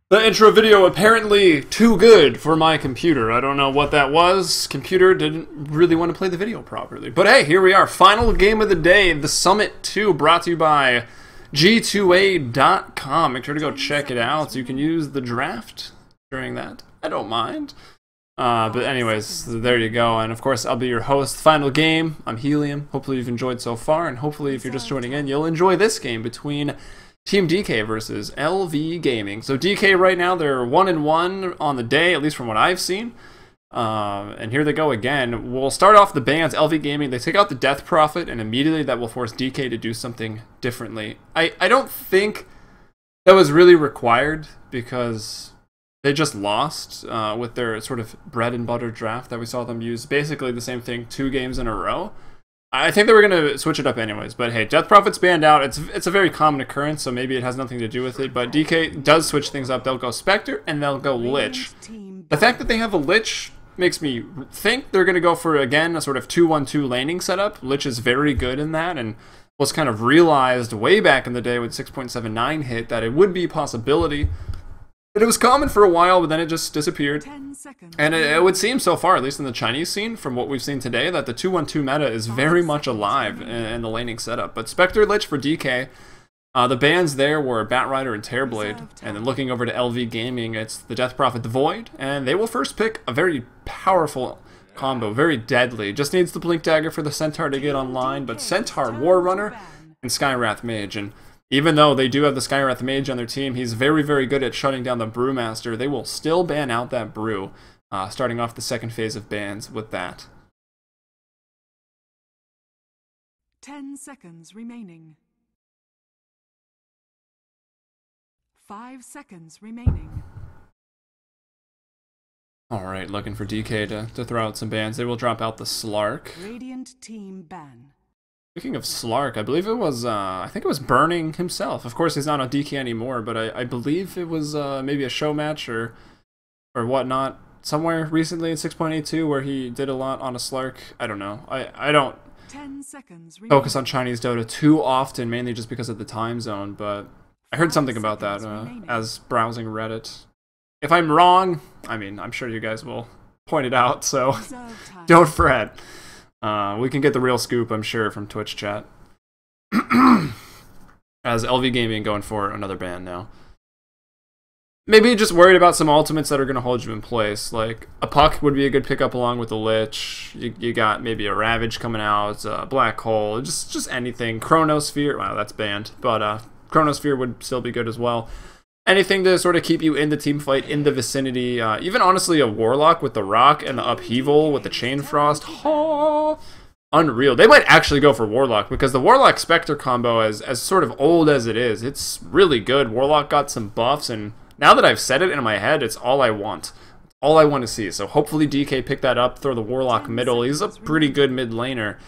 The intro video apparently too good for my computer. I don't know what that was. Computer didn't really want to play the video properly. But hey, here we are. Final game of the day, the Summit 2, brought to you by G2A.com. Make sure to go check it out so you can use the draft during that. I don't mind. But anyways, there you go. And of course, I'll be your host. Final game. I'm Helium. Hopefully you've enjoyed so far. And hopefully if you're just joining in, you'll enjoy this game between Team DK versus LV Gaming. So DK right now, they're 1-1 on the day, at least from what I've seen. And here they go again. We'll start off the bans. LV Gaming, they take out the Death Prophet, and immediately that will force DK to do something differently. I don't think that was really required because they just lost with their sort of bread and butter draft that we saw them use. Basically the same thing 2 games in a row. I think they were going to switch it up anyways, but hey, Death Prophet's banned out. It's a very common occurrence, so maybe it has nothing to do with it, but DK does switch things up. They'll go Spectre, and they'll go Lich. The fact that they have a Lich makes me think they're going to go for, again, a sort of 2-1-2 laning setup. Lich is very good in that, and was kind of realized way back in the day with 6.79 hit that it would be a possibility. But it was common for a while, but then it just disappeared. And it would seem so far, at least in the Chinese scene, from what we've seen today, that the 2-1-2 meta is very much alive in the laning setup. But Spectre Lich for DK, the bans there were Batrider and Tearblade. And then looking over to LV Gaming, it's the Death Prophet, the Void. And they will first pick a very powerful combo, very deadly. Just needs the Blink Dagger for the Centaur to get online, but Centaur, War Runner, and Skywrath Mage. And even though they do have the Skywrath Mage on their team, he's very, very good at shutting down the Brewmaster. They will still ban out that Brew, starting off the second phase of bans with that. 10 seconds remaining. 5 seconds remaining. Alright, looking for DK to throw out some bans. They will drop out the Slark. Radiant team ban. Speaking of Slark, I believe it was, I think it was Burning himself. Of course, he's not on DK anymore, but I believe it was maybe a show match or whatnot somewhere recently in 6.82 where he did a lot on a Slark. I don't know. I don't 10 seconds focus on Chinese Dota too often, mainly just because of the time zone, but I heard something about that as browsing Reddit. If I'm wrong, I mean, I'm sure you guys will point it out, so don't fret. We can get the real scoop, I'm sure, from Twitch chat. As LV Gaming going for another ban now. Maybe just worried about some ultimates that are going to hold you in place. Like, a Puck would be a good pickup along with the Lich. You got maybe a Ravage coming out, a Black Hole, just anything. Chronosphere, wow, that's banned. But Chronosphere would still be good as well. Anything to sort of keep you in the team fight, in the vicinity. Even honestly, a Warlock with the Rock and the Upheaval with the Chain Frost. Oh, unreal. They might actually go for Warlock because the Warlock Spectre combo, as sort of old as it is, it's really good. Warlock got some buffs, and now that I've said it in my head, it's all I want. All I want to see. So hopefully DK pick that up, throw the Warlock middle. He's a pretty good mid laner.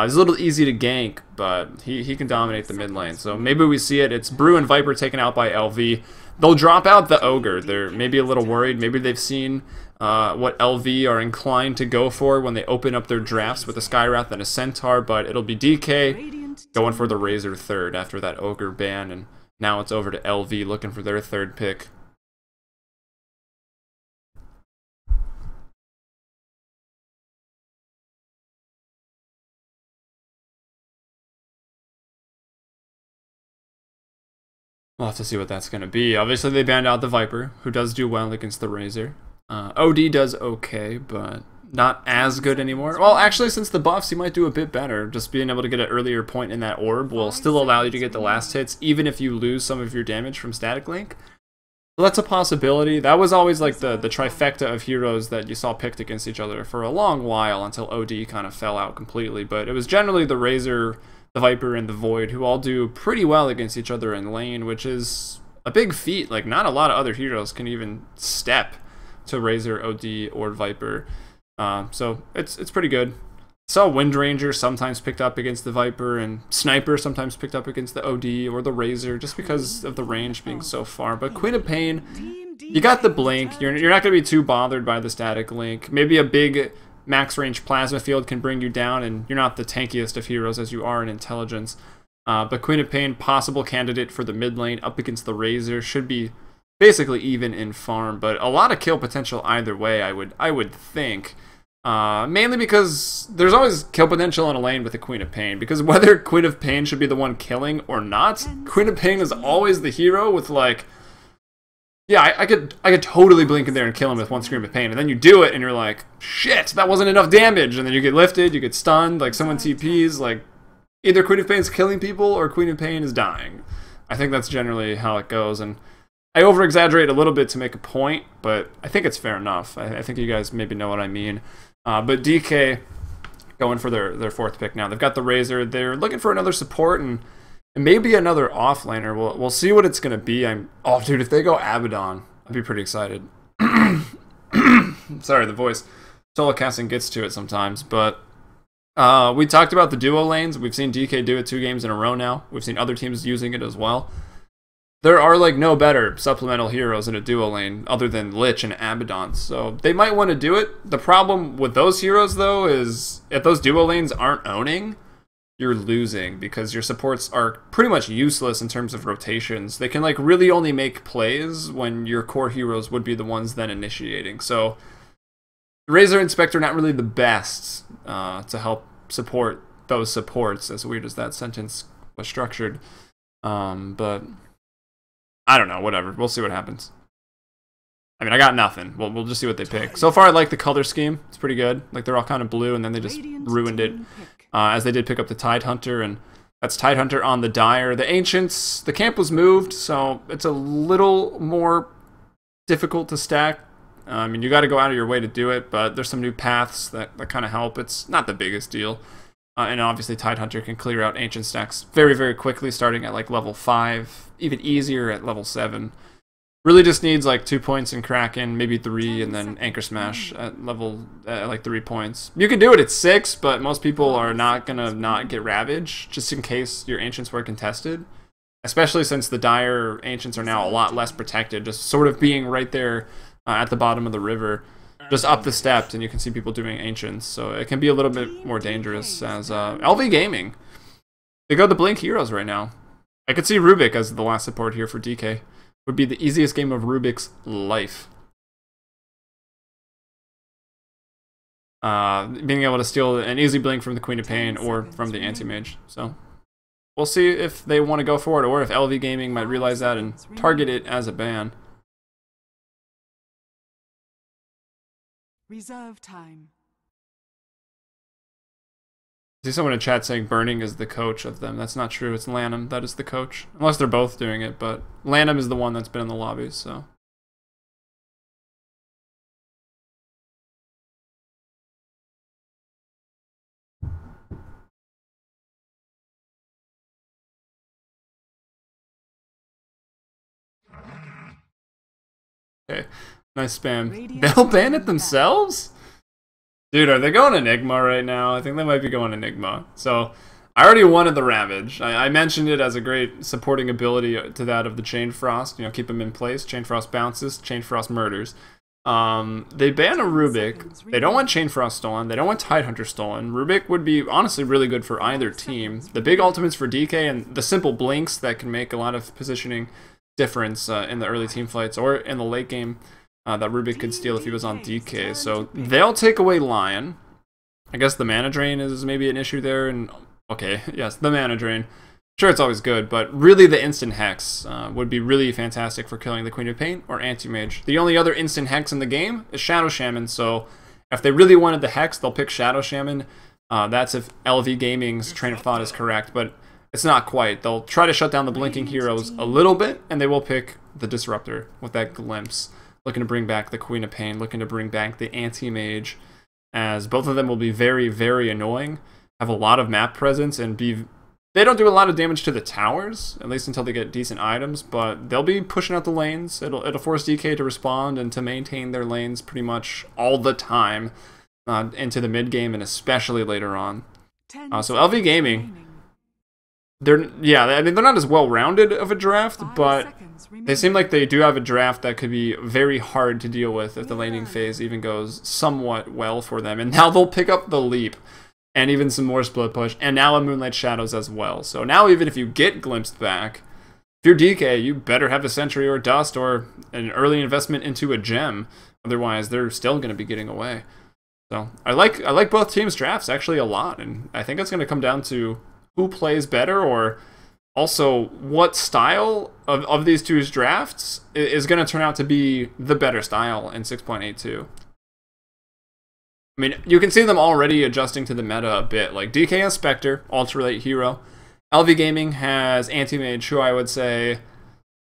He's a little easy to gank, but he can dominate the mid lane. So maybe we see it. It's Brew and Viper taken out by LV. They'll drop out the Ogre. They're maybe a little worried. Maybe they've seen what LV are inclined to go for when they open up their drafts with a Skywrath and a Centaur, but it'll be DK going for the Razor third after that Ogre ban, and now it's over to LV looking for their third pick. We'll have to see what that's going to be. Obviously, they banned out the Viper, who does do well against the Razor. OD does okay, but not as good anymore. Well, actually, since the buffs, he might do a bit better. Just being able to get an earlier point in that orb will still allow you to get the last hits, even if you lose some of your damage from Static Link. So that's a possibility. That was always like the trifecta of heroes that you saw picked against each other for a long while until OD kind of fell out completely. But it was generally the Razor, the Viper and the Void, who all do pretty well against each other in lane, which is a big feat. Like, not a lot of other heroes can even step to Razor, OD, or Viper. So it's pretty good. Saw Windranger sometimes picked up against the Viper, and Sniper sometimes picked up against the OD or the Razor, just because of the range being so far. But Queen of Pain, you got the blink. You're not going to be too bothered by the static link. Maybe a big max range plasma field can bring you down, and you're not the tankiest of heroes as you are in intelligence. But Queen of Pain, possible candidate for the mid lane up against the Razor, should be basically even in farm, but a lot of kill potential either way, I would think. Mainly because there's always kill potential in a lane with a Queen of Pain, because whether Queen of Pain should be the one killing or not, Queen of Pain is always the hero with, like, yeah, I could totally blink in there and kill him with one Scream of Pain, and then you do it and you're like, shit, that wasn't enough damage, and then you get lifted, you get stunned, like someone TPs, like either Queen of Pain is killing people or Queen of Pain is dying. I think that's generally how it goes, and I over-exaggerate a little bit to make a point, but I think it's fair enough. I think you guys maybe know what I mean. But DK going for their fourth pick now. They've got the Razor. They're looking for another support and maybe another offlaner. We'll see what it's going to be. Oh, dude, if they go Abaddon, I'd be pretty excited. Sorry, the voice. Solo casting gets to it sometimes, but we talked about the duo lanes. We've seen DK do it 2 games in a row now. We've seen other teams using it as well. There are, like, no better supplemental heroes in a duo lane other than Lich and Abaddon, so they might want to do it. The problem with those heroes, though, is if those duo lanes aren't owning, you're losing, because your supports are pretty much useless in terms of rotations. They can, like, really only make plays when your core heroes would be the ones then initiating. So Razor and Spectre not really the best to help support those supports, as weird as that sentence was structured. But I don't know, whatever. We'll see what happens. I mean, I got nothing. We'll just see what they pick. So far, I like the color scheme. It's pretty good. Like, they're all kind of blue, and then they just ruined it. As they did pick up the Tidehunter, and that's Tidehunter on the Dire. The Ancients, the camp was moved, so it's a little more difficult to stack. I mean, you got to go out of your way to do it, but there's some new paths that kind of help. It's not the biggest deal. And obviously, Tidehunter can clear out Ancient stacks very, very quickly, starting at like level 5, even easier at level 7. Really just needs like 2 points in Kraken, maybe 3, and then Anchor Smash at level like 3 points. You can do it at 6, but most people are not gonna not get Ravage, just in case your Ancients were contested. Especially since the Dire Ancients are now a lot less protected, just sort of being right there at the bottom of the river. Just up the steps, and you can see people doing Ancients, so it can be a little bit more dangerous as LV Gaming. They go the Blink Heroes right now. I could see Rubik as the last support here for DK. Would be the easiest game of Rubik's life. Being able to steal an easy Blink from the Queen of Pain or from the Anti-Mage. So we'll see if they want to go for it, or if LV Gaming might realize that and target it as a ban. Reserve time. I see someone in chat saying Burning is the coach of them. That's not true. It's Lanham that is the coach. Unless they're both doing it, but Lanham is the one that's been in the lobbies, so. Okay, nice spam. They'll ban it themselves? Dude, are they going Enigma right now? I think they might be going Enigma. So, I already wanted the Ravage. I mentioned it as a great supporting ability to that of the Chain Frost. You know, keep them in place. Chain Frost bounces, Chain Frost murders. They ban a Rubik. They don't want Chain Frost stolen. They don't want Tidehunter stolen. Rubik would be honestly really good for either team. The big ultimates for DK and the simple blinks that can make a lot of positioning difference in the early team fights or in the late game. That Rubik could steal if he was on DK. So they'll take away Lion. I guess the mana drain is maybe an issue there. And okay, yes, the mana drain. Sure, it's always good, but really the instant hex would be really fantastic for killing the Queen of Pain or Anti-Mage. The only other instant hex in the game is Shadow Shaman, so if they really wanted the hex, they'll pick Shadow Shaman. That's if LV Gaming's train of thought is correct, but it's not quite. They'll try to shut down the blinking heroes a little bit, and they will pick the Disruptor with that glimpse. Looking to bring back the Queen of Pain, looking to bring back the Anti-Mage, as both of them will be very, very annoying, have a lot of map presence, and be They don't do a lot of damage to the towers, at least until they get decent items, but they'll be pushing out the lanes. It'll force DK to respond and to maintain their lanes pretty much all the time into the mid game and especially later on. So LV Gaming, I mean, they're not as well-rounded of a draft, but they seem like they do have a draft that could be very hard to deal with if the laning phase even goes somewhat well for them. And now they'll pick up the leap. And even some more split push, and now a Moonlight Shadows as well. So now even if you get glimpsed back, if you're DK, you better have a Sentry or Dust or an early investment into a gem. Otherwise, they're still going to be getting away. So I like both teams' drafts actually a lot, and I think it's going to come down to who plays better, or also what style of these two's drafts is going to turn out to be the better style in 6.82. I mean, you can see them already adjusting to the meta a bit. Like, DK has Spectre, ultra-late hero. LV Gaming has Anti-Mage, who I would say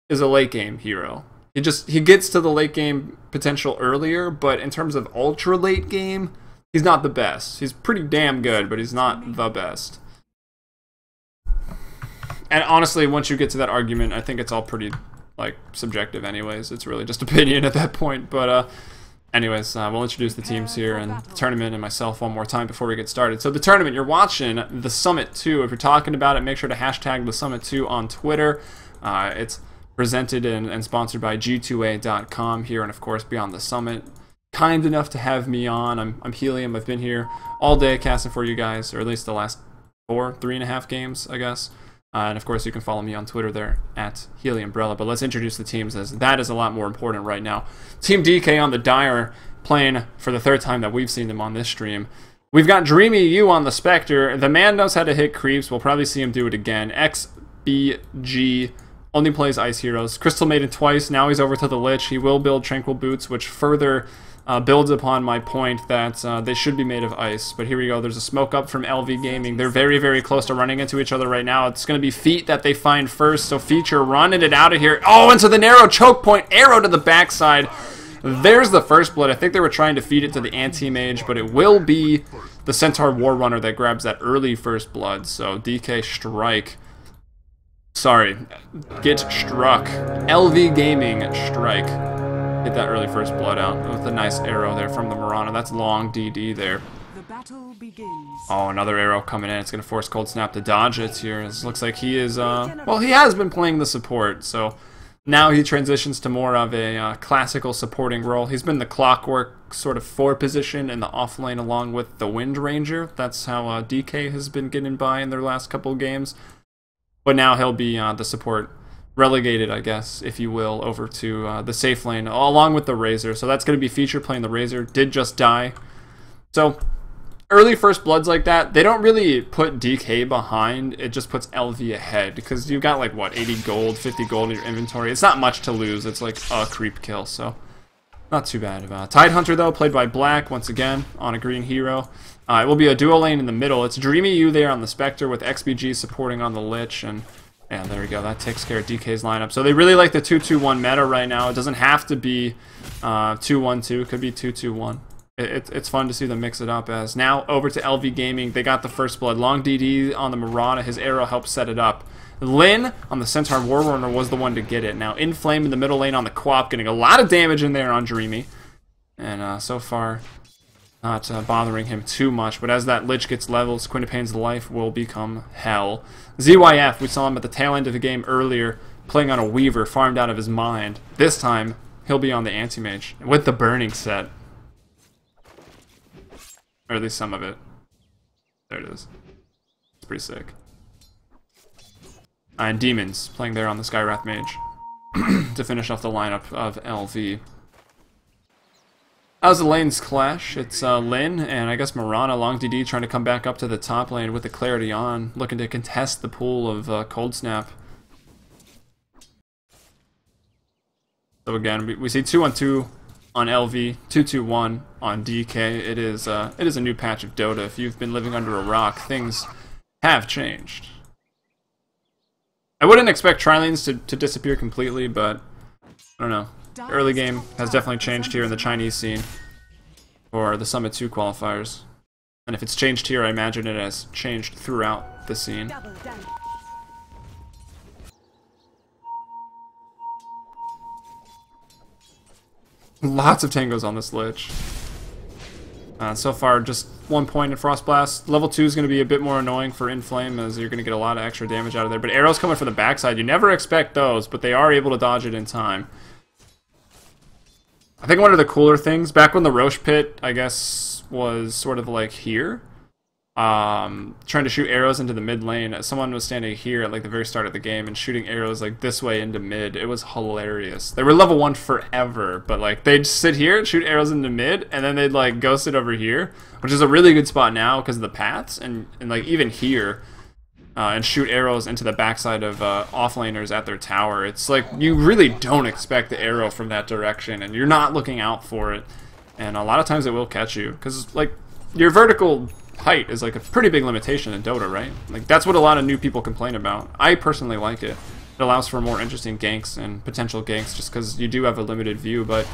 is a late-game hero. He gets to the late-game potential earlier, but in terms of ultra-late game, he's not the best. He's pretty damn good, but he's not the best. And honestly, once you get to that argument, I think it's all pretty, like, subjective anyways. It's really just opinion at that point, but, anyways, we'll introduce the teams here and the tournament and myself one more time before we get started. So the tournament, you're watching the Summit 2. If you're talking about it, make sure to hashtag the Summit 2 on Twitter. It's presented and sponsored by G2A.com here and, of course, Beyond the Summit. Kind enough to have me on. I'm Helium. I've been here all day casting for you guys, or at least the last 3.5 games, I guess. And of course, you can follow me on Twitter there at Heliumbrella. But let's introduce the teams, as that is a lot more important right now. Team DK on the Dire, playing for the third time that we've seen them on this stream. We've got Dreamy U on the Spectre. The man knows how to hit creeps. We'll probably see him do it again. XBG only plays Ice Heroes. Crystal Maiden twice. Now he's over to the Lich. He will build Tranquil Boots, which further builds upon my point that they should be made of ice. But here we go. There's a smoke up from LV Gaming. They're very, very close to running into each other right now. It's going to be Feet that they find first. So Feature running it out of here. Oh, into the narrow choke point. Arrow to the backside. There's the first blood. I think they were trying to feed it to the Anti-Mage, but it will be the Centaur War Runner that grabs that early first blood. So DK strike. Sorry. Get struck. LV Gaming strike. Get that early first blood out with a nice arrow there from the Mirana. That's long DD there. The battle begins. Oh, another arrow coming in. It's going to force Cold Snap to dodge it here. It looks like he is, well, he has been playing the support, so now he transitions to more of a classical supporting role. He's been the Clockwork sort of 4 position in the off lane along with the Wind Ranger. That's how DK has been getting by in their last couple of games. But now he'll be the support, relegated, I guess, if you will, over to the safe lane, along with the Razor. So that's going to be Feature playing the Razor. Did just die. So early first bloods like that, they don't really put DK behind. It just puts LV ahead, because you've got, like, what, 80 gold, 50 gold in your inventory. It's not much to lose. It's like a creep kill, so not too bad. Tidehunter, though, played by Black, once again, on a green hero. It will be a duo lane in the middle. It's Dreamy U there on the Spectre with XBG supporting on the Lich, and there we go. That takes care of DK's lineup. So they really like the 2-2-1 meta right now. It doesn't have to be 2-1-2. It could be 2-2-1. It's fun to see them mix it up. As now over to LV Gaming. They got the first blood. Long DD on the Mirana. His arrow helped set it up. Lin on the Centaur Warrunner was the one to get it. Now Inflame in the middle lane on the Quap, getting a lot of damage in there on Dreamy. And so far, not bothering him too much. But as that Lich gets levels, Quintapane's life will become hell. ZYF, we saw him at the tail end of the game earlier, playing on a Weaver, farmed out of his mind. This time, he'll be on the Anti-Mage, with the Burning set. Or at least some of it. There it is. It's pretty sick. And Demons, playing there on the Skywrath Mage, to finish off the lineup of LV. As the lanes clash, it's Lin and I guess Mirana, long DD, trying to come back up to the top lane with the Clarity on, looking to contest the pool of Cold Snap. So again, we see 2-on-2 on LV, 2-2-1 on DK. It is a new patch of Dota. If you've been living under a rock, things have changed. I wouldn't expect tri-lanes to disappear completely, but I don't know. The early game has definitely changed here in the Chinese scene for the Summit 2 qualifiers. And if it's changed here, I imagine it has changed throughout the scene. Double damage. Lots of tangos on this Lich. So far, just 1 point in Frost Blast. Level 2 is going to be a bit more annoying for Inflame, as you're going to get a lot of extra damage out of there. But arrows coming from the backside, you never expect those, but they are able to dodge it in time. I think one of the cooler things, back when the Roche Pit, I guess, was sort of like here, trying to shoot arrows into the mid lane, someone was standing here at like the very start of the game and shooting arrows like this way into mid. It was hilarious. They were level 1 forever, but like they'd sit here and shoot arrows into mid, and then they'd like go sit over here, which is a really good spot now because of the paths, and like even here, and shoot arrows into the backside of offlaners at their tower. It's like you really don't expect the arrow from that direction, and you're not looking out for it, and a lot of times it will catch you because like your vertical height is like a pretty big limitation in Dota, right? Like that's what a lot of new people complain about. I personally like it. It allows for more interesting ganks and potential ganks just because you do have a limited view, but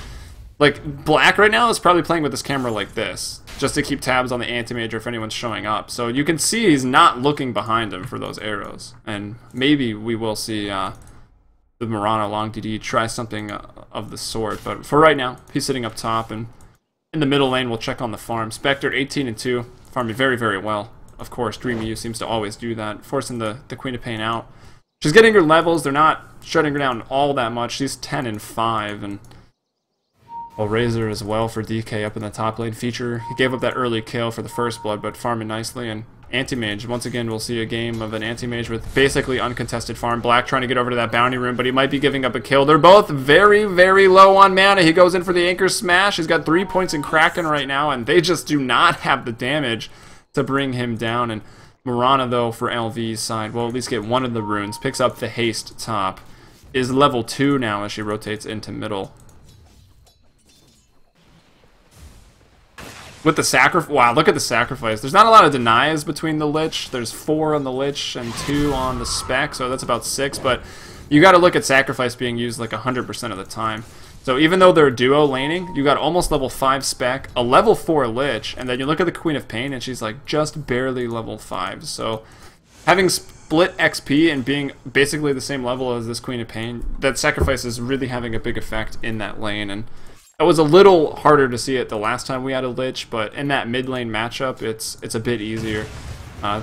like Black right now is probably playing with this camera like this just to keep tabs on the anti-mage or if anyone's showing up. So you can see he's not looking behind him for those arrows, and maybe we will see the Mirana long DD try something of the sort, but for right now he's sitting up top, and in the middle lane we'll check on the farm. Spectre 18-2. Farming very, very well. Of course, Dreamy U seems to always do that, forcing the Queen of Pain out. She's getting her levels. They're not shutting her down all that much. She's 10-5, and well, Razor as well for DK up in the top lane. Feature, he gave up that early kill for the first blood, but farming nicely. And Anti-Mage, once again, we'll see a game of an Anti-Mage with basically uncontested farm. Black trying to get over to that bounty room, but he might be giving up a kill. They're both very, very low on mana. He goes in for the Anchor Smash. He's got 3 points in Kraken right now, and they just do not have the damage to bring him down. And Mirana, though, for LV's side, will at least get one of the runes. Picks up the haste top. Is level 2 now as she rotates into middle. With the sacrifice, wow, look at the sacrifice. There's not a lot of denies between the Lich. There's 4 on the Lich and 2 on the Spec, so that's about 6, but you gotta look at sacrifice being used like 100% of the time. So even though they're duo laning, you got almost level 5 Spec, a level 4 Lich, and then you look at the Queen of Pain and she's like just barely level 5. So having split XP and being basically the same level as this Queen of Pain, that sacrifice is really having a big effect in that lane. And it was a little harder to see it the last time we had a Lich, but in that mid lane matchup, it's a bit easier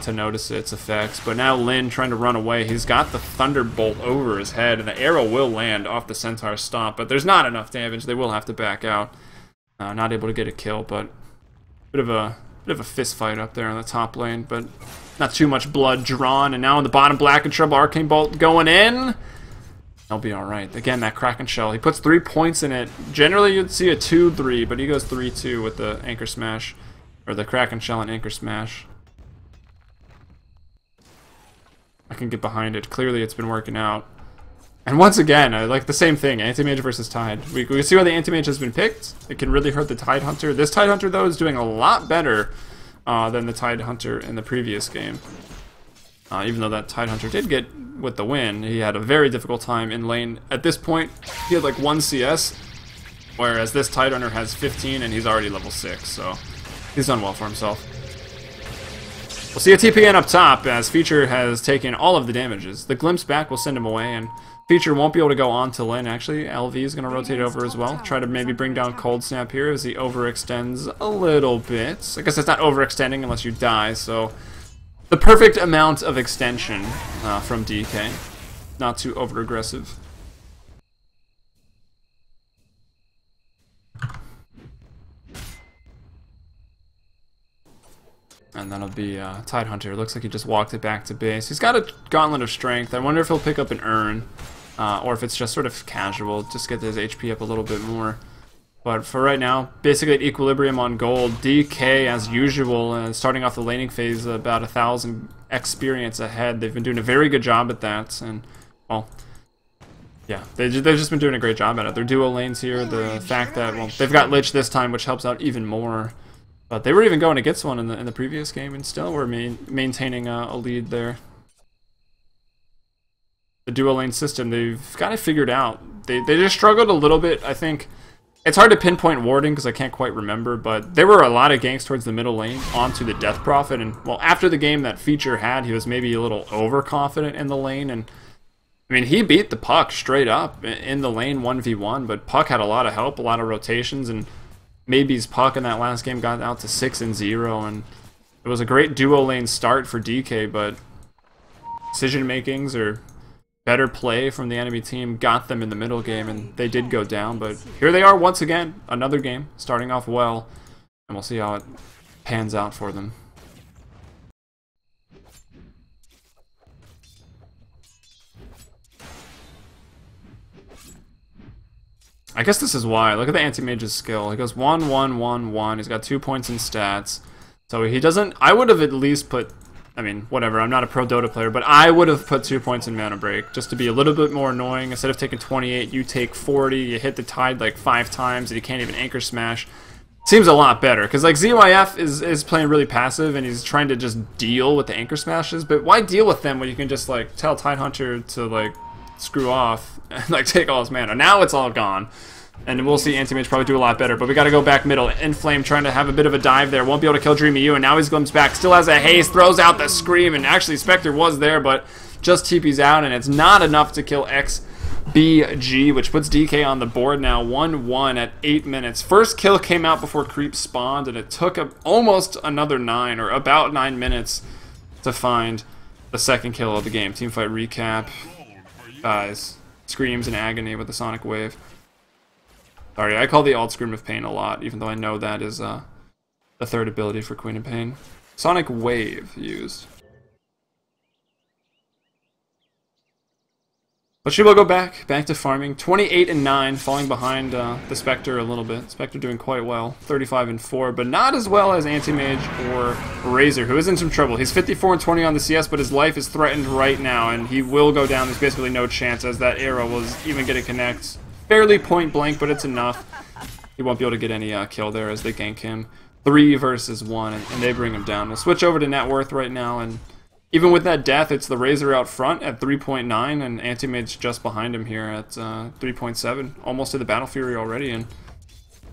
to notice its effects. But now Lin trying to run away. He's got the Thunderbolt over his head, and the arrow will land off the Centaur's stomp, but there's not enough damage. They will have to back out. Not able to get a kill, but bit of a fist fight up there on the top lane, but not too much blood drawn. And now in the bottom, Black in trouble. Arcane Bolt going in. I'll be alright. Again, that Kraken Shell. He puts 3 points in it. Generally, you'd see a 2-3, but he goes 3-2 with the Anchor Smash, or the Kraken Shell and Anchor Smash. I can get behind it. Clearly, it's been working out. And once again, I like the same thing. Anti-Mage versus Tide. We see why the Anti-Mage has been picked. It can really hurt the Tide Hunter. This Tide Hunter, though, is doing a lot better than the Tide Hunter in the previous game. Even though that Tide Hunter did get with the win, he had a very difficult time in lane. At this point, he had like 1 CS, whereas this Tide Hunter has 15 and he's already level 6, so he's done well for himself. We'll see a TPN up top as Feature has taken all of the damages. The Glimpse back will send him away, and Feature won't be able to go on to lane. Actually, LV is going to rotate over as well. Try to maybe bring down Cold Snap here as he overextends a little bit. I guess it's not overextending unless you die, so the perfect amount of extension from DK. Not too over-aggressive. And that'll be Tide Hunter. Looks like he just walked it back to base. He's got a Gauntlet of Strength. I wonder if he'll pick up an Urn, or if it's just sort of casual, just get his HP up a little bit more. But for right now, basically at equilibrium on gold. DK, as usual, starting off the laning phase about 1,000 experience ahead. They've been doing a very good job at that, and, well, yeah, they've just been doing a great job at it. Their duo lanes here, the fact that, well, they've got Lich this time, which helps out even more. But they were even going against one in the previous game, and still were maintaining a lead there. The duo lane system, they've got it figured out. They just struggled a little bit, I think, It's hard to pinpoint warding because I can't quite remember, but there were a lot of ganks towards the middle lane onto the Death Prophet, and well, after the game that Feature had, he was maybe a little overconfident in the lane, and I mean, he beat the Puck straight up in the lane 1v1, but Puck had a lot of help, a lot of rotations, and maybe's Puck in that last game got out to 6-0, and it was a great duo lane start for DK, but decision makings or better play from the enemy team got them in the middle game, and they did go down, but here they are once again, another game, starting off well, and we'll see how it pans out for them. I guess this is why. Look at the Anti-Mage's skill. He goes 1, 1, 1, 1. He's got 2 points in stats. So he doesn't... I would have at least put... I mean, whatever. I'm not a pro Dota player, but I would have put 2 points in Mana Break just to be a little bit more annoying. Instead of taking 28, you take 40. You hit the tide like 5 times, and you can't even anchor smash. Seems a lot better, because like ZYF is playing really passive, and he's trying to just deal with the anchor smashes. But why deal with them when you can just like tell Tidehunter to like screw off and like take all his mana? Now it's all gone, and we'll see Anti-Mage probably do a lot better. But we got to go back middle. Inflame trying to have a bit of a dive there, won't be able to kill Dreamy U, and now he's glimpsed back, still has a haste, throws out the scream, and actually Spectre was there, but just TP's out, and it's not enough to kill XBG, which puts DK on the board now 1-1 at 8 minutes. First kill came out before creep spawned, and it took almost another 9 or about 9 minutes to find the second kill of the game. Teamfight recap. Guys, screams in agony with the Sonic Wave. Sorry, I call the alt Scream of Pain a lot, even though I know that is the third ability for Queen of Pain. Sonic Wave used. But she will go back to farming. 28-9, falling behind the Spectre a little bit. Spectre doing quite well, 35-4, but not as well as Anti-Mage or Razor, who is in some trouble. He's 54-20 on the CS, but his life is threatened right now, and he will go down. There's basically no chance, as that arrow was even going to connect. Fairly point blank, but it's enough. He won't be able to get any kill there as they gank him. 3 versus 1, and they bring him down. We'll switch over to net worth right now, and even with that death, it's the Razor out front at 3.9, and Anti-Mage's just behind him here at 3.7, almost to the Battle Fury already. And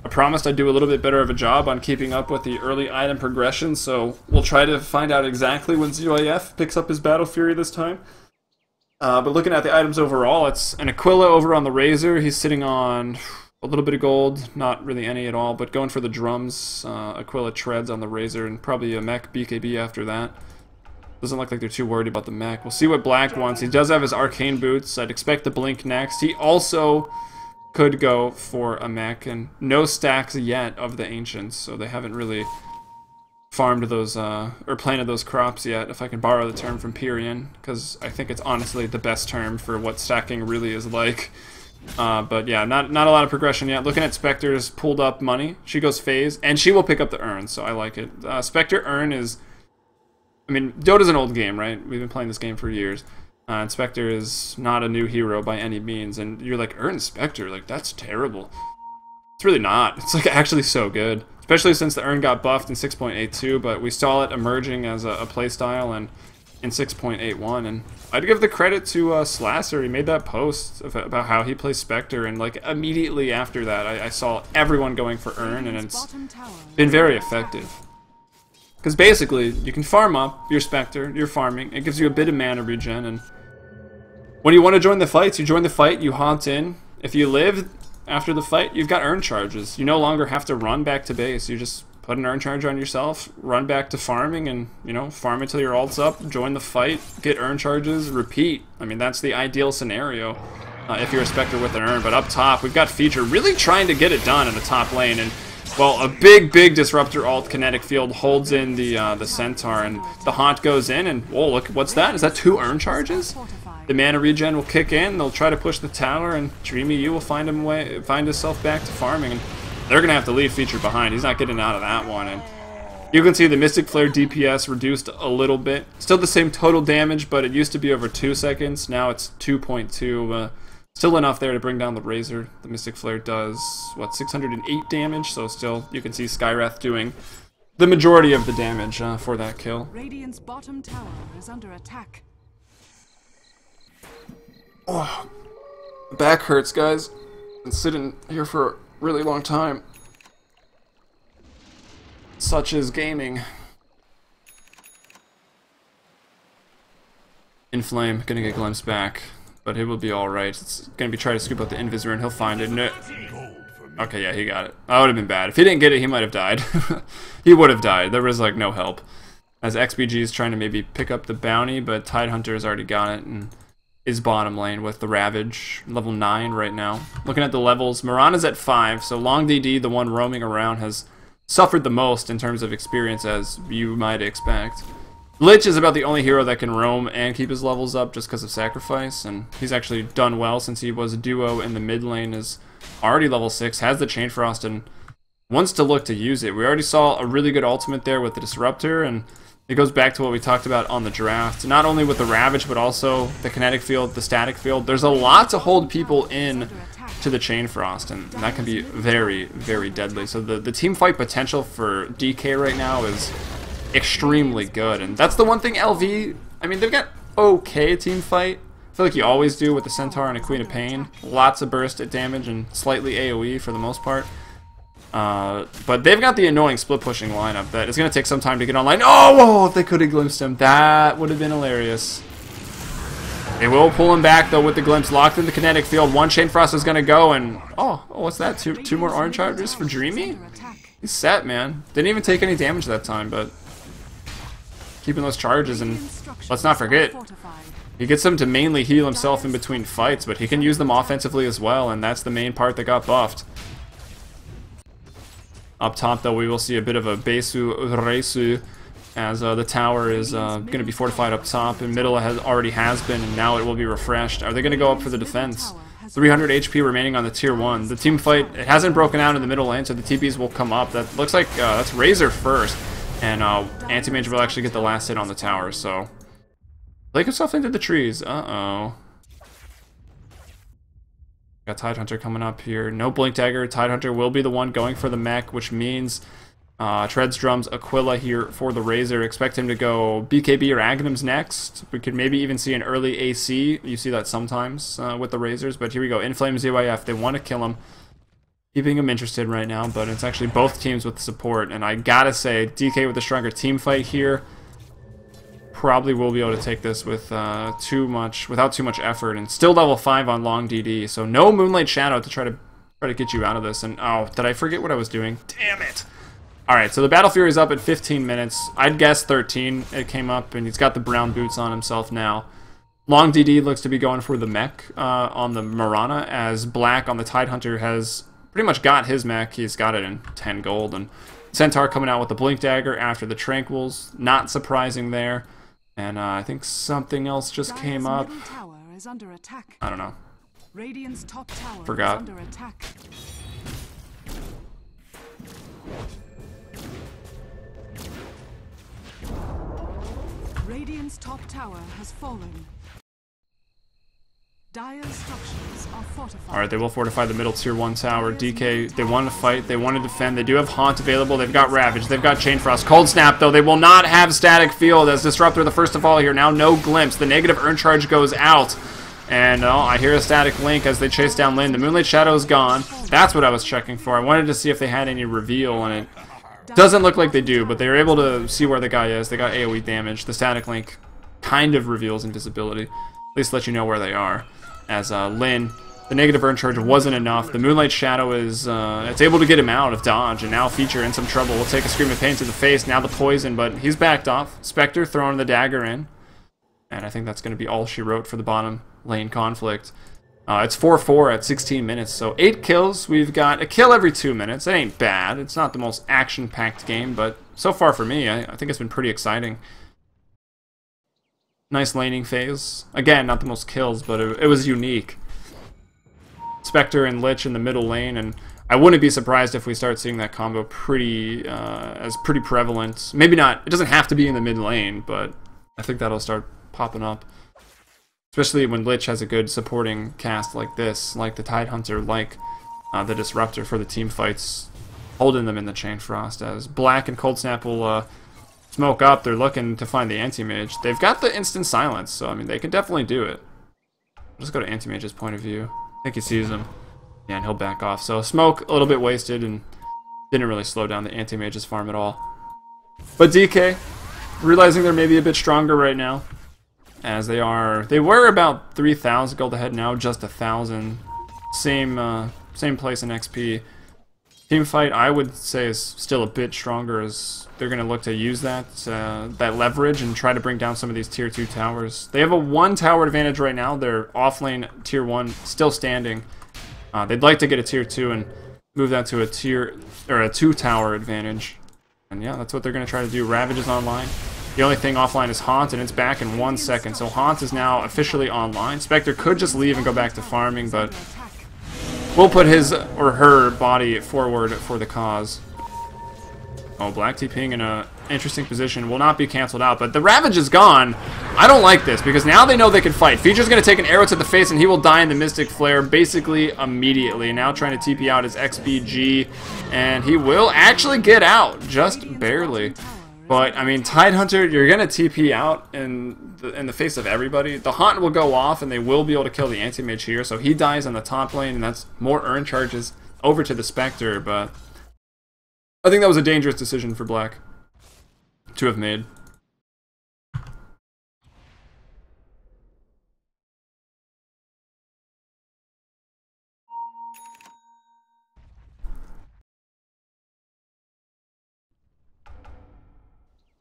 I promised I'd do a little bit better of a job on keeping up with the early item progression, so we'll try to find out exactly when ZYF picks up his Battle Fury this time. But looking at the items overall, it's an Aquila over on the Razor. He's sitting on a little bit of gold, not really any at all, but going for the drums. Aquila treads on the Razor, and probably a mech BKB after that. Doesn't look like they're too worried about the mech. We'll see what Black wants. He does have his Arcane Boots. I'd expect the Blink next. He also could go for a mech, and no stacks yet of the Ancients, so they haven't really farmed those, or planted those crops yet, if I can borrow the term from Pyrian, because I think it's honestly the best term for what stacking really is like. But yeah, not a lot of progression yet. Looking at Spectre's pulled up money. She goes phase, and she will pick up the urn, so I like it. Spectre urn is... I mean, Dota's an old game, right? We've been playing this game for years. And Spectre is not a new hero by any means. And you're like, Urn Spectre, like, that's terrible. It's really not. It's like actually so good. Especially since the Urn got buffed in 6.82, but we saw it emerging as a playstyle and in 6.81. And I'd give the credit to Slasher. He made that post about how he plays Spectre, and like immediately after that, I saw everyone going for Urn, and it's been very effective. Because basically, you can farm up your Spectre, you're farming, it gives you a bit of mana regen, and when you want to join the fights, you join the fight, you haunt in. If you live after the fight, you've got urn charges. You no longer have to run back to base, you just put an urn charge on yourself, run back to farming, and, you know, farm until your ult's up, join the fight, get urn charges, repeat. I mean, that's the ideal scenario if you're a Spectre with an urn. But up top, we've got Feature really trying to get it done in the top lane, and well, a big Disruptor alt kinetic field holds in the Centaur, and the Haunt goes in, and whoa, look, what's that? Is that 2 urn charges? The mana regen will kick in, they'll try to push the tower, and Dreamy U will find himself back to farming, and they're going to have to leave Feature behind. He's not getting out of that one, and you can see the Mystic Flare DPS reduced a little bit. Still the same total damage, but it used to be over 2 seconds, now it's 2.2. Still enough there to bring down the Razor. The Mystic Flare does, what, 608 damage? So still, you can see Skywrath doing the majority of the damage for that kill. Radiant's bottom tower is under attack. Oh, the back hurts, guys. Been sitting here for really long time. Such is gaming. Inflame, gonna get glimpsed back, but it will be alright. It's gonna be trying to scoop out the Invis rune, he'll find it. No. Okay, yeah, he got it. That would have been bad. If he didn't get it, he might have died. He would have died. There was, like, no help. As XBG is trying to maybe pick up the bounty, but Tidehunter has already got it, and is bottom lane with the Ravage, level 9 right now. Looking at the levels, Mirana's at 5, so Long DD, the one roaming around, has suffered the most in terms of experience, as you might expect. Lich is about the only hero that can roam and keep his levels up just because of sacrifice, and he's actually done well since he was a duo in the mid lane, is already level 6, has the Chain Frost, and wants to look to use it. We already saw a really good ultimate there with the Disruptor, and it goes back to what we talked about on the draft. Not only with the Ravage, but also the kinetic field, the static field. There's a lot to hold people in to the Chain Frost, and that can be very, very deadly. So the team fight potential for DK right now is extremely good, and that's the one thing LV, I mean, they've got okay team fight. I feel like you always do with the Centaur and a Queen of Pain. Lots of burst at damage and slightly AoE for the most part. But they've got the annoying split pushing lineup that is going to take some time to get online. Oh, whoa, if they could have glimpsed him, that would have been hilarious. They will pull him back though with the glimpse, locked in the kinetic field. One Chain Frost is going to go, and oh, what's that? Two more orange charges for Dreamy? He's set, man. Didn't even take any damage that time, but keeping those charges, and let's not forget, he gets them to mainly heal himself in between fights, but he can use them offensively as well, and that's the main part that got buffed. Up top, though, we will see a bit of a Besu Reisu, as the tower is going to be fortified up top, and middle already has been, and now it will be refreshed. Are they going to go up for the defense? 300 HP remaining on the tier 1. The team fight, it hasn't broken out in the middle lane, so the TPs will come up. That looks like that's Razor first, and Anti-Mage will actually get the last hit on the tower, so play himself into the trees. Uh-oh. Got Tidehunter coming up here. No Blink Dagger. Tidehunter will be the one going for the mech, which means Treads Drums Aquila here for the Razor. Expect him to go BKB or Aghanims next. We could maybe even see an early AC. You see that sometimes with the Razors, but here we go. Inflame ZYF. They want to kill him. Keeping him interested right now, but it's actually both teams with support, and I gotta say, DK with the stronger team fight here probably will be able to take this with without too much effort, and still level 5 on Long DD, so no Moonlight Shadow to try to get you out of this. And oh, did I forget what I was doing? Damn it! Alright, so the Battle Fury's up at 15 minutes. I'd guess 13 it came up, and he's got the brown boots on himself now. Long DD looks to be going for the mech on the Mirana, as Black on the Tidehunter has pretty much got his mech. He's got it in 10 gold, and Centaur coming out with the Blink Dagger after the Tranquils. Not surprising there. And I think something else just came up. I don't know. Radiant's top tower Forgot. is under attack. Radiant's top tower has fallen. Dire structures are fortified. Alright, they will fortify the middle tier 1 tower. DK, they want to fight, they want to defend. They do have Haunt available, they've got Ravage, they've got Chain Frost. Cold Snap, though, they will not have Static Field as Disruptor the first to fall here. Now no Glimpse. The negative Urn Charge goes out. And I hear a Static Link as they chase down Lyn. The Moonlight Shadow is gone. That's what I was checking for. I wanted to see if they had any reveal, and it doesn't look like they do, but they were able to see where the guy is. They got AoE damage. The Static Link kind of reveals invisibility. At least let you know where they are. As Lyn, the negative Urn Charge wasn't enough. The Moonlight Shadow is it's able to get him out of dodge, and now Feature in some trouble. Will take a Scream of Pain to the face. Now the poison, but he's backed off. Spectre throwing the dagger in, and I think that's going to be all she wrote for the bottom lane conflict. It's 4-4 at 16 minutes, so 8 kills. We've got a kill every 2 minutes. It ain't bad. It's not the most action-packed game, but so far for me, I think it's been pretty exciting. Nice laning phase. Again, not the most kills, but it was unique. Spectre and Lich in the middle lane, and I wouldn't be surprised if we start seeing that combo pretty prevalent. Maybe not, it doesn't have to be in the mid lane, but I think that'll start popping up. Especially when Lich has a good supporting cast like this, like the Tidehunter, like the Disruptor for the team fights, holding them in the Chain Frost, as Black and Cold Snap will smoke up. They're looking to find the Anti-Mage. They've got the instant silence, so I mean they can definitely do it. Let's go to Anti-Mage's point of view. I think he sees him. Yeah, and he'll back off. So smoke, a little bit wasted, and didn't really slow down the anti-mage's farm at all. But DK, realizing they're maybe a bit stronger right now, as they were about 3,000 gold ahead, now just 1,000. Same place in XP. Team fight, I would say, is still a bit stronger, as they're going to look to use that leverage and try to bring down some of these tier 2 towers. They have a 1 tower advantage right now. Their offlane tier 1 still standing. They'd like to get a tier 2 and move that to a 2 tower advantage. And yeah, that's what they're going to try to do. Ravage is online. The only thing offline is Haunt, and it's back in 1 second. So Haunt is now officially online. Spectre could just leave and go back to farming, but we'll put his or her body forward for the cause. Oh, Black TPing in a interesting position will not be canceled out, but the Ravage is gone. I don't like this, because now they know they can fight. Feature's going to take an arrow to the face, and he will die in the Mystic Flare basically immediately. Now trying to TP out his XPG, and he will actually get out, just barely. But, I mean, Tidehunter, you're going to TP out in the face of everybody. The Haunt will go off, and they will be able to kill the Anti-Mage here. So he dies on the top lane, and that's more urn charges over to the Spectre. But I think that was a dangerous decision for Black to have made.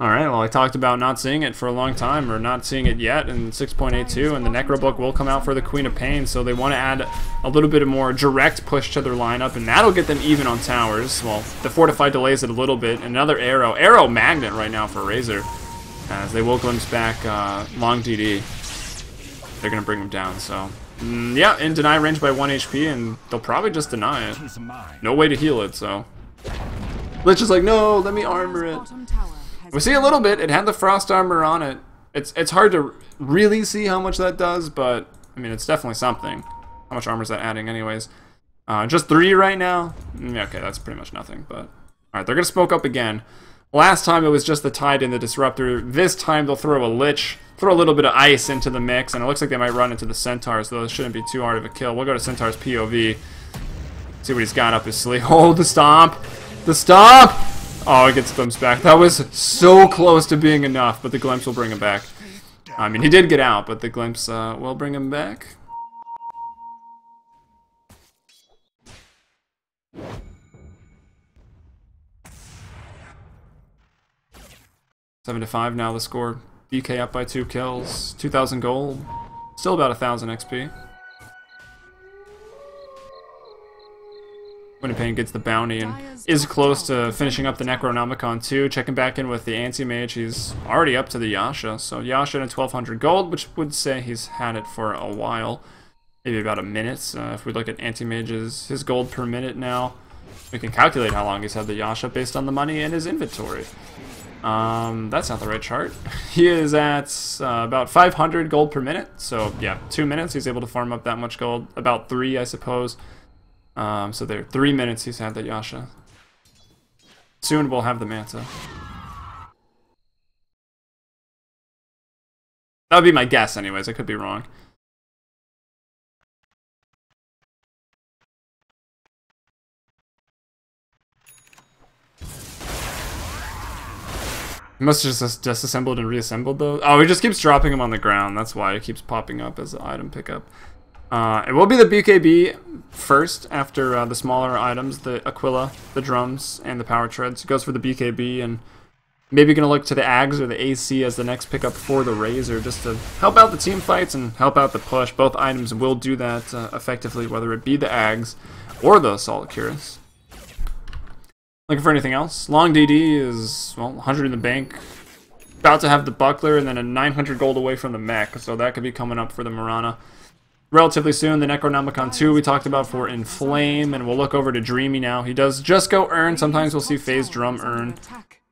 Alright, well, I talked about not seeing it for a long time, or not seeing it yet in 6.82, and the Necro Book will come out for the Queen of Pain, so they want to add a little bit of more direct push to their lineup, and that'll get them even on towers. Well, the Fortify delays it a little bit. Another Arrow Magnet right now for Razor, as they will glimpse back Long DD. They're going to bring him down, so yeah, in deny range by 1 HP, and they'll probably just deny it. No way to heal it, so Lich is like, no, let me armor it. We see a little bit. It had the frost armor on it. It's hard to really see how much that does, but I mean, it's definitely something. How much armor is that adding anyways? Just 3 right now? Yeah, okay, that's pretty much nothing, but alright, they're gonna smoke up again. Last time it was just the Tide and the Disruptor. This time they'll throw a Lich, throw a little bit of ice into the mix, and it looks like they might run into the Centaurs, though this shouldn't be too hard of a kill. We'll go to Centaur's POV. See what he's got up his sleeve. Oh, the Stomp! The Stomp! Oh, it gets glimpsed back. That was so close to being enough, but the glimpse will bring him back. I mean, he did get out, but the glimpse will bring him back. Seven to 5 now the score. DK up by 2 kills, 2,000 gold, still about 1,000 XP. Queen of Pain gets the bounty and is close to finishing up the Necronomicon too. Checking back in with the Anti-Mage. He's already up to the Yasha. So Yasha at 1,200 gold, which would say he's had it for a while. Maybe about a minute. If we look at Anti-Mage's, his gold per minute now, we can calculate how long he's had the Yasha based on the money in his inventory. That's not the right chart. He is at about 500 gold per minute. So yeah, 2 minutes he's able to farm up that much gold. About 3, I suppose. So there, 3 minutes he's had the Yasha. Soon we'll have the Manta. That would be my guess anyways, I could be wrong. He must have just disassembled and reassembled those. Oh, he just keeps dropping them on the ground, that's why it keeps popping up as an item pickup. It will be the BKB first after the smaller items, the Aquila, the drums, and the power treads. It goes for the BKB, and maybe going to look to the Ags or the AC as the next pickup for the Razor, just to help out the team fights and help out the push. Both items will do that effectively, whether it be the Ags or the Assault Cuirass. Looking for anything else? Long DD is, well, 100 in the bank. About to have the Buckler, and then a 900 gold away from the mech, so that could be coming up for the Marana relatively soon. The Necronomicon 2 we talked about for Inflame, and we'll look over to Dreamy now. He does just go Urn. Sometimes we'll see Phase Drum Urn,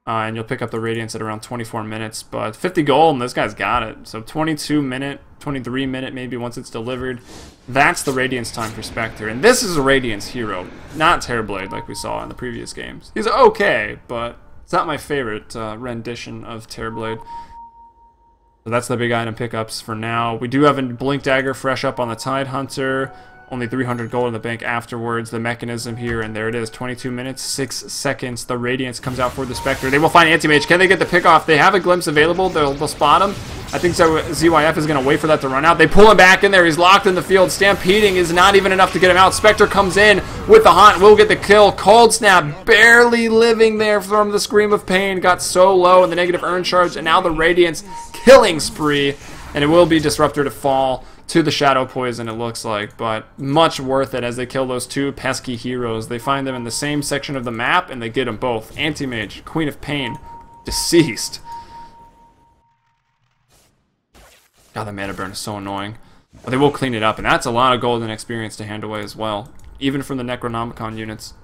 and you'll pick up the Radiance at around 24 minutes, but 50 gold, and this guy's got it. So 22 minute, 23 minute maybe once it's delivered. That's the Radiance time for Spectre, and this is a Radiance hero, not Terrorblade like we saw in the previous games. He's okay, but it's not my favorite rendition of Terrorblade. So that's the big item pickups for now. We do have a Blink Dagger fresh up on the Tidehunter. Only 300 gold in the bank afterwards. The mechanism here, and there it is. 22 minutes, 6 seconds. The Radiance comes out for the Spectre. They will find Anti-Mage. Can they get the pick off? They have a glimpse available. They'll spot him. I think so. ZYF is going to wait for that to run out. They pull him back in there. He's locked in the field. Stampeding is not even enough to get him out. Spectre comes in with the haunt. Will get the kill. Cold Snap barely living there from the Scream of Pain. Got so low in the negative earn charge, and now the Radiance killing spree. And it will be Disruptor to fall to the Shadow Poison, it looks like, but much worth it as they kill those two pesky heroes. They find them in the same section of the map, and they get them both. Anti-Mage, Queen of Pain, deceased. God, the mana burn is so annoying. But they will clean it up, and that's a lot of golden experience to hand away as well, even from the Necronomicon units.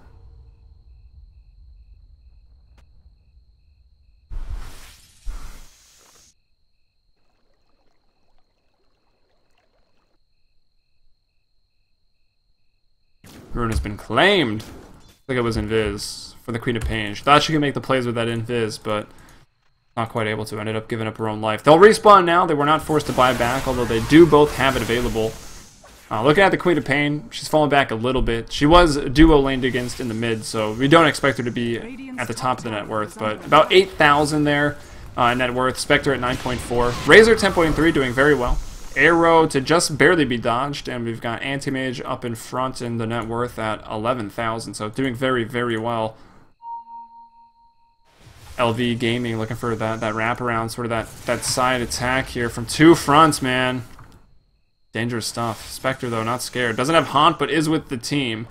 Rune has been claimed. I think it was Invis for the Queen of Pain. She thought she could make the plays with that Invis, but not quite able to. Ended up giving up her own life. They'll respawn now. They were not forced to buy back, although they do both have it available. Looking at the Queen of Pain, she's fallen back a little bit. She was duo laned against in the mid, so we don't expect her to be at the top of the net worth, but about 8,000 there in net worth. Spectre at 9.4. Razor 10.3 doing very well. Arrow to just barely be dodged, and we've got Anti-Mage up in front in the net worth at 11,000, so doing very, very well. LV Gaming looking for that wraparound, sort of that side attack here from two fronts, man. Dangerous stuff. Spectre, though, not scared. Doesn't have Haunt, but is with the team.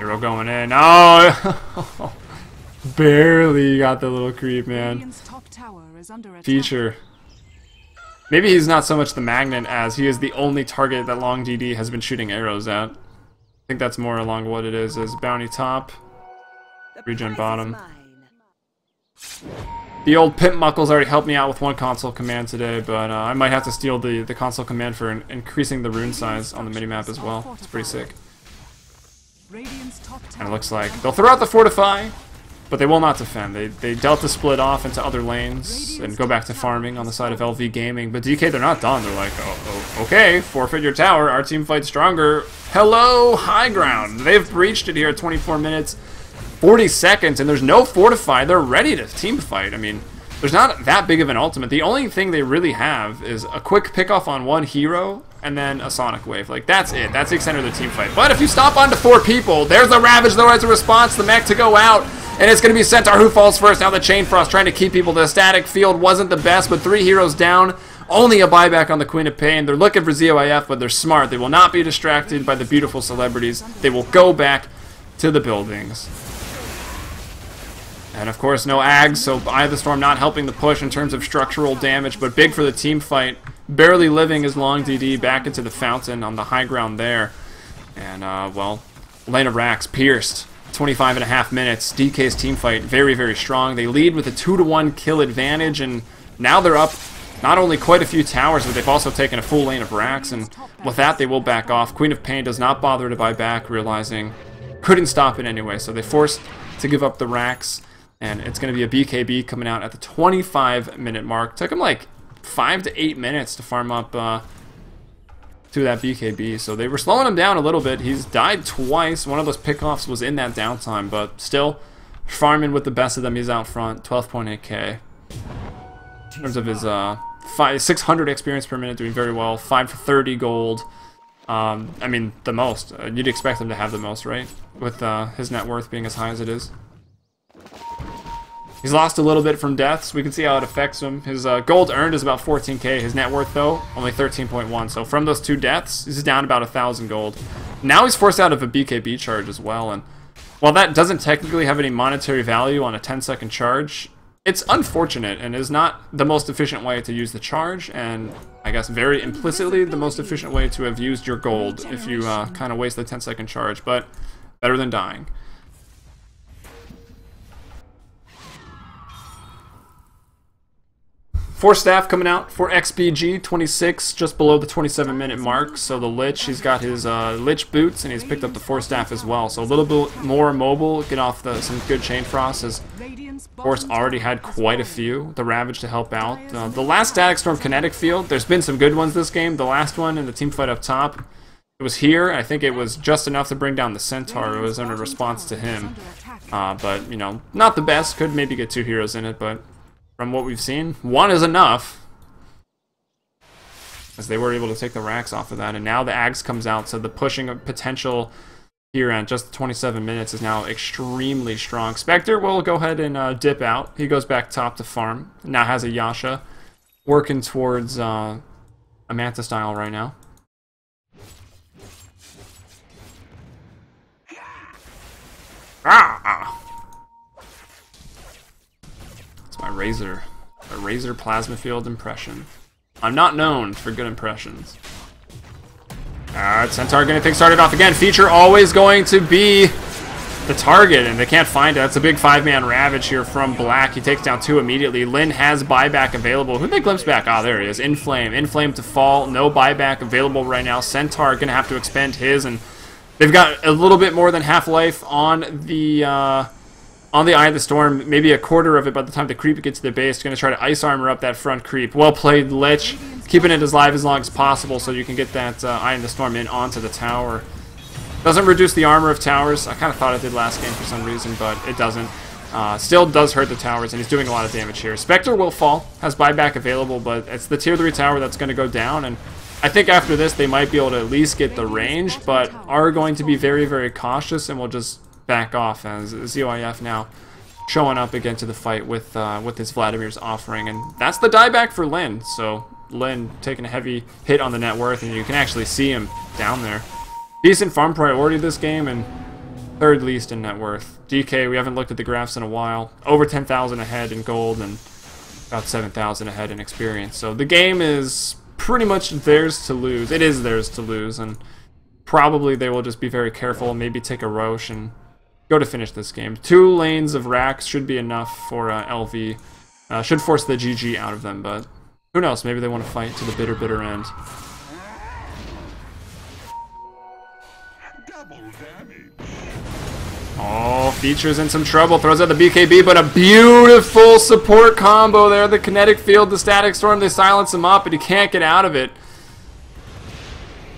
Arrow going in. Oh! Barely got the little creep, man. Feature. Maybe he's not so much the magnet as he is the only target that Long DD has been shooting arrows at. I think that's more along what it is bounty top, regen bottom. The old Pimp Muckles already helped me out with one console command today, but I might have to steal the console command for increasing the rune size on the minimap as well. It's pretty sick. And it looks like they'll throw out the Fortify, but they will not defend. They Delta split off into other lanes and go back to farming on the side of LV Gaming. But DK, they're not done. They're like, oh, okay, forfeit your tower. Our team fights stronger. Hello, high ground. They've breached it here at 24 minutes, 40 seconds, and there's no Fortify. They're ready to team fight. I mean, there's not that big of an ultimate. The only thing they really have is a quick pickoff on one hero and then a Sonic Wave. Like, that's it. That's the extent of the team fight. But if you stop onto 4 people, there's the Ravage, though, as a response, the mech to go out. And it's going to be Centaur who falls first. Now the Chain Frost trying to keep people. The static field wasn't the best, but 3 heroes down. Only a buyback on the Queen of Pain. They're looking for ZOIF, but they're smart. They will not be distracted by the beautiful celebrities. They will go back to the buildings. And of course, no Ags, so Eye of the Storm not helping the push in terms of structural damage, but big for the team fight. Barely living as Long DD back into the fountain on the high ground there. And, well, Lane of Rax pierced. 25.5 minutes. DK's team fight very, very strong. They lead with a 2-to-1 kill advantage, and now they're up not only quite a few towers, but they've also taken a full lane of Rax, and with that they will back off. Queen of Pain does not bother to buy back, realizing couldn't stop it anyway, so they forced to give up the Rax, and it's going to be a BKB coming out at the 25-minute mark. Took him like 5 to 8 minutes to farm up to that BKB, so they were slowing him down a little bit. He's died twice. One of those pickoffs was in that downtime, but still farming with the best of them. He's out front, 12.8k. In terms of his 600 experience per minute, doing very well. 530 gold. I mean, the most. You'd expect him to have the most, right? With his net worth being as high as it is. He's lost a little bit from deaths. We can see how it affects him. His gold earned is about 14k. His net worth, though, only 13.1. So from those 2 deaths, he's down about 1,000 gold. Now he's forced out of a BKB charge as well. And while that doesn't technically have any monetary value on a 10-second charge, it's unfortunate and is not the most efficient way to use the charge. And I guess very implicitly the most efficient way to have used your gold if you kind of waste the 10-second charge. But better than dying. 4 staff coming out for XBG 26, just below the 27-minute mark. So the Lich, he's got his Lich boots, and he's picked up the 4 staff as well. So a little bit more mobile, get off some good chain frost. As of course already had quite a few. The Ravage to help out. The last Static Storm kinetic field, there's been some good ones this game. The last one in the team fight up top, it was here. I think it was just enough to bring down the Centaur. It was in a response to him. But, you know, not the best. Could maybe get 2 heroes in it, but from what we've seen, 1 is enough. As they were able to take the racks off of that. And now the Axe comes out, so the pushing of potential here at just 27 minutes is now extremely strong. Spectre will go ahead and dip out. He goes back top to farm. Now has a Yasha. Working towards a Manta style right now. It's my Razor plasma field impression. I'm not known for good impressions. Alright, Centaur getting things started off again. Feature always going to be the target, and they can't find it. That's a big 5-man Ravage here from Black. He takes down 2 immediately. Lin has buyback available. Who'd they glimpse back? Ah, there he is. Inflame. Inflame to fall. No buyback available right now. Centaur gonna have to expend his, and they've got a little bit more than half-life on the Eye of the Storm. Maybe a quarter of it by the time the creep gets to the base. Going to try to ice armor up that front creep. Well played, Lich. Keeping it as live as long as possible so you can get that Eye of the Storm in onto the tower. Doesn't reduce the armor of towers. I kind of thought it did last game for some reason, but it doesn't. Still does hurt the towers, and he's doing a lot of damage here. Spectre will fall. Has buyback available, but it's the tier 3 tower that's going to go down, and I think after this they might be able to at least get the range, but are going to be very, very cautious, and will just back off as ZOIF now showing up again to the fight with his Vladimir's offering. And that's the dieback for Lin. So Lin taking a heavy hit on the net worth, and you can actually see him down there. Decent farm priority this game, and 3rd least in net worth. DK, we haven't looked at the graphs in a while. Over 10,000 ahead in gold and about 7,000 ahead in experience. So the game is pretty much theirs to lose. It is theirs to lose, and probably they will just be very careful and maybe take a Roche and go to finish this game. 2 lanes of racks should be enough for LV. Should force the GG out of them, but who knows? Maybe they want to fight to the bitter, bitter end. Oh, Feature's in some trouble. Throws out the BKB, but a beautiful support combo there. The kinetic field, the Static Storm, they silence him up, but he can't get out of it.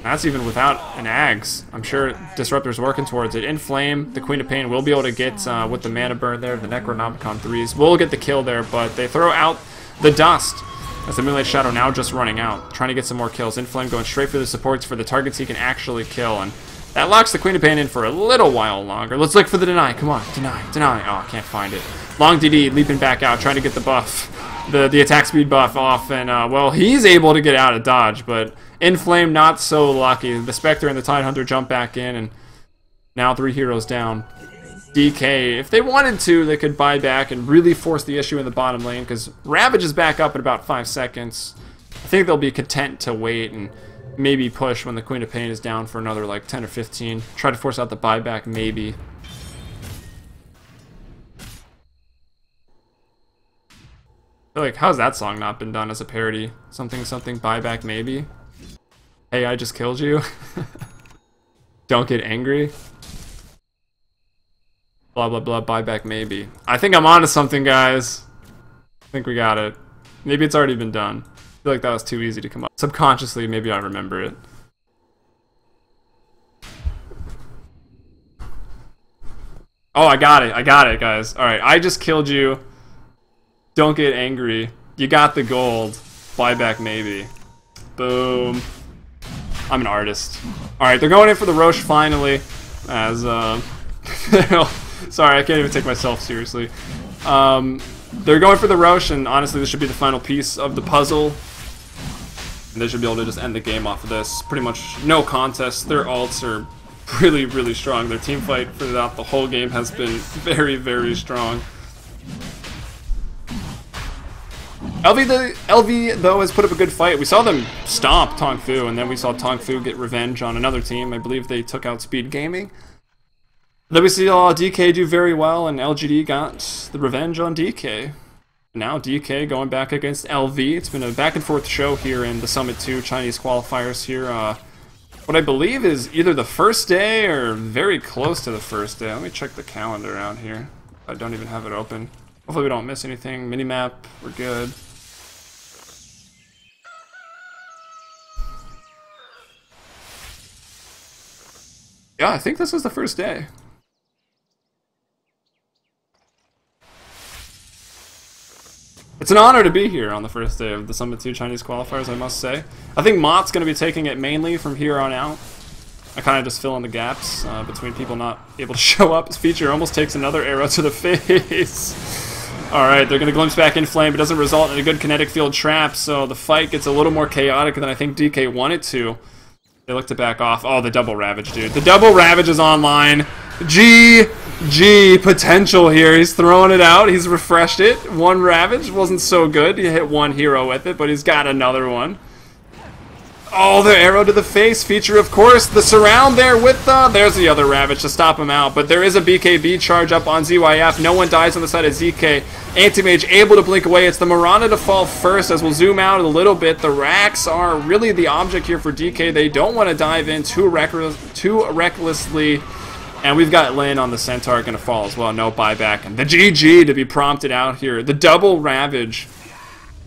That's even without an Ags. I'm sure Disruptor's working towards it. Inflame, the Queen of Pain will be able to get, with the Mana Burn there, the Necronomicon 3s. Will get the kill there, but they throw out the Dust. As the Moonlight Shadow now just running out, trying to get some more kills. Inflame going straight for the supports for the targets he can actually kill, and that locks the Queen of Pain in for a little while longer. Let's look for the deny. Come on, deny. Oh, can't find it. Long DD leaping back out, trying to get the buff, the attack speed buff off, and well, he's able to get out of dodge, but Inflame not so lucky. The Spectre and the Tidehunter jump back in, and now 3 heroes down. DK, if they wanted to, they could buy back and really force the issue in the bottom lane, because Ravage is back up in about 5 seconds. I think they'll be content to wait and maybe push when the Queen of Pain is down for another like 10 or 15. Try to force out the buyback, maybe. I feel like, how's that song not been done as a parody? Something, something, buyback, maybe? Hey, I just killed you. Don't get angry. Blah, blah, blah, buyback, maybe. I think I'm onto something, guys. I think we got it. Maybe it's already been done. I feel like that was too easy to come up. Subconsciously, maybe I remember it. Oh, I got it, guys. Alright, I just killed you. Don't get angry. You got the gold. Buyback, maybe. Boom. I'm an artist. Alright, they're going in for the Roche finally. As, sorry, I can't even take myself seriously. They're going for the Roche, and honestly, this should be the final piece of the puzzle. And they should be able to just end the game off of this. Pretty much no contest. Their ults are really, really strong. Their team fight throughout the whole game has been very, very strong. LV, though, has put up a good fight. We saw them stomp Tong Fu, and then we saw Tong Fu get revenge on another team. I believe they took out Speed Gaming. Then we saw DK do very well, and LGD got the revenge on DK. Now DK going back against LV. It's been a back and forth show here in the Summit 2 Chinese qualifiers here. What I believe is either the first day or very close to the first day. Let me check the calendar out here. I don't even have it open. Hopefully we don't miss anything. Minimap, we're good. Yeah, I think this is the first day. It's an honor to be here on the first day of the Summit 2 Chinese qualifiers, I must say. I think Mott's going to be taking it mainly from here on out. I kind of just fill in the gaps between people not able to show up. His feature almost takes another arrow to the face. Alright, they're going to glimpse back in flame. It doesn't result in a good kinetic field trap, so the fight gets a little more chaotic than I think DK wanted to. They look to back off. Oh, the double Ravage, dude. The double Ravage is online. GG potential here. He's throwing it out. He's refreshed it. One Ravage wasn't so good. He hit one hero with it, but he's got another one. Oh, the arrow to the face feature, of course. The surround there with there's the other Ravage to stop him out. But there is a BKB charge up on ZYF. No one dies on the side of ZK. Anti-Mage able to blink away. It's the Mirana to fall first as we'll zoom out a little bit. The racks are really the object here for DK. They don't want to dive in too recklessly. And we've got Lin on the Centaur going to fall as well. No buyback. And the GG to be prompted out here. The double Ravage.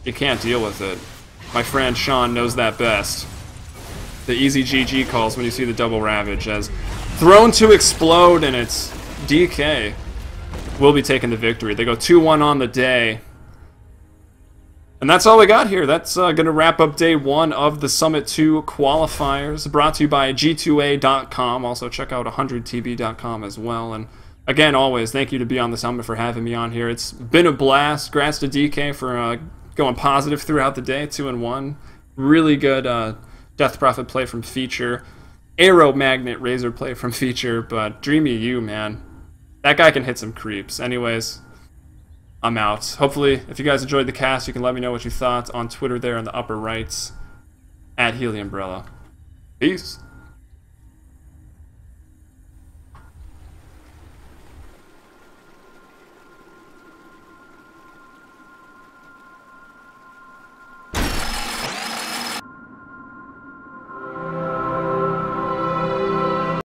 You can't deal with it. My friend Sean knows that best. The easy GG calls when you see the double Ravage as thrown to explode, and it's DK will be taking the victory. They go 2-1 on the day. And that's all we got here. That's going to wrap up day 1 of the Summit 2 qualifiers, brought to you by G2A.com. Also, check out 100tb.com as well. And again, always, thank you to Beyond the Summit for having me on here. It's been a blast. Congrats to DK for going positive throughout the day, 2-1. Really good Death Prophet play from feature. Arrow Magnet Razor play from feature. But Dreamy You, man. That guy can hit some creeps. Anyways, I'm out. Hopefully, if you guys enjoyed the cast, you can let me know what you thought on Twitter there in the upper right, @HeliumBrella. Peace.